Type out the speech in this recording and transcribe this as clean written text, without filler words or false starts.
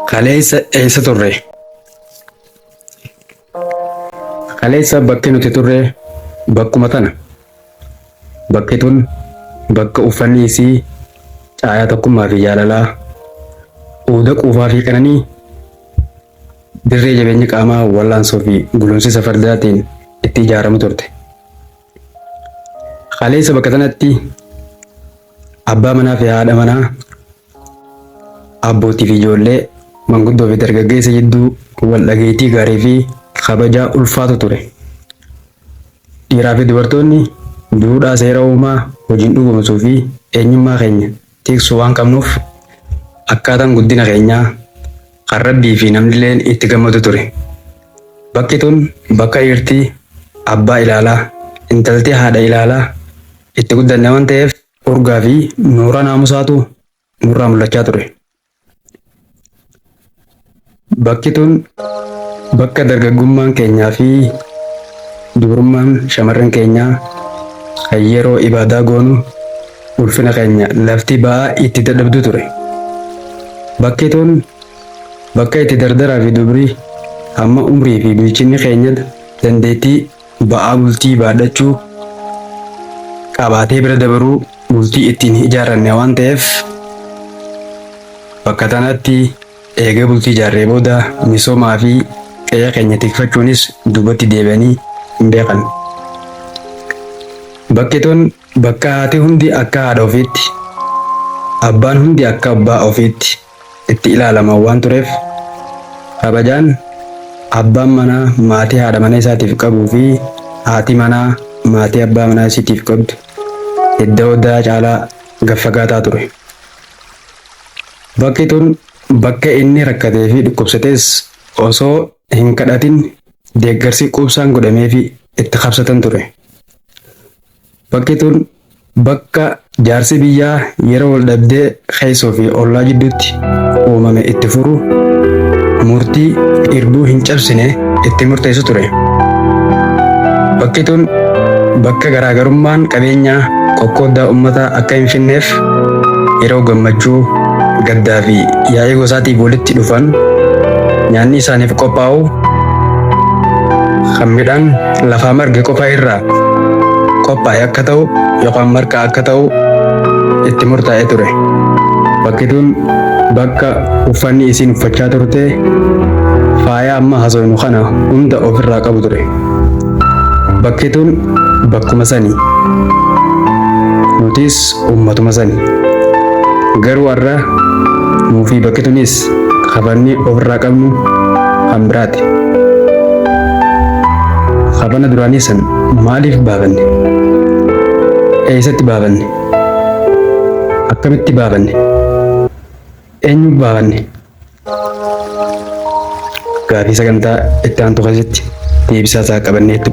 Kaleessa eessa turre? Kaleessa bakki nuti turre bakkuma tana. Bakki tun bakka uffanni isii caayaa tokkummaa fi jaalalaa, uuda quufaa fi qananii, dirree jabeenya qaamaa wallaansoo fi gulumsisa fardaatiin itti ijaaramu turte. Kaleessa bakka tanatti abbaa manaa fi haadha manaa, abbootii fi ijoollee, manguddoo fi dargaggeessa jidduu wal dhageettii gaarii fi kabajaa ulfaatu ture. Dhiiraa fi dubartoonni duudhaa seera uumaa hojiin dhugoomsuu fi eenyummaa keenya tiksuu waan qabnuuf akkaataan guddina keenyaa kan rabbii fi namnilleen itti gammadu ture. Bakki tun bakka dhiirtii abbaa ilaalaa, intaltii haadha ilaalaa itti guddanne waan ta'eef urgaa fi nuura naamusaatu nurraa mul'achaa ture. Bakki tun bakka dargaggummaan keenyaa fi dubrummaan shamarran keenyaa kan yeroo ibaadaa goonu ulfina keenya lafti ba'aa itti dadhabdu ture. Bakki tun bakka itti dardaraa fi dubrii hamma umrii fi bilchinni keenya dandeettii ba'aa bultii baadhachuu qabaatee bira dabaruu bultii ittiin ijaarranne waan ta'eef bakka tanatti eega bultii ijaarree booda misoomaa fi qe'ee keenya tikfachuunis duubatti deebi'anii hin beekan. Bakki tun bakka haati hundi akka haadha ofiitti, abbaan hundi akka abbaa ofiitti itti ilaalaman waan tureef kabajaan abbaan manaa maatii haadha mana isaatiif qabuu fi haati manaa maatii abbaa manaa isiitiif qabdu hidda odaa caalaa gaffagaataa ture. Bakki tun bakka inni rakkatee fi dhukkubsates osoo hin kadhatin deeggarsi quubsaan godhamee fi itti qabsatan ture. Bakki tun bakka jaarsi biyyaa yeroo wal dhabdee keessoo fi ollaa jidduutti uumame itti furu murtii irbuu hin cabsine itti murteessu ture. Bakki tun bakka garaagarummaan qabeenyaa qoqqooddaa uummataa akka hin finneef yeroo gammachuu, gaddaa fi yaa'ii gosaatiif walitti dhufan nyaanni isaaniif qophaa'u kan midhaan lafaa marge qofa irraa qophaa'e akka ta'u yookaan marqaa akka ta'u itti murtaa'ee ture. Bakki tun bakka uffanni isiin uffachaa turte faaya amma haasofnu kana hunda ofirraa qabu ture. Bakki tun bakkuma sanii. Nutis uummatuma sanii. Garuu har'a nuufi bakki tunis kafanni ofirraa qabnu kan biraati. Kafana duraanii san maaliif baafanne? Eessatti baafanne? Akkamitti baafanne? Eenyuuf baafanne? Gaafii sagantaa itti aantu keessatti deebisaa isaa qabannee itti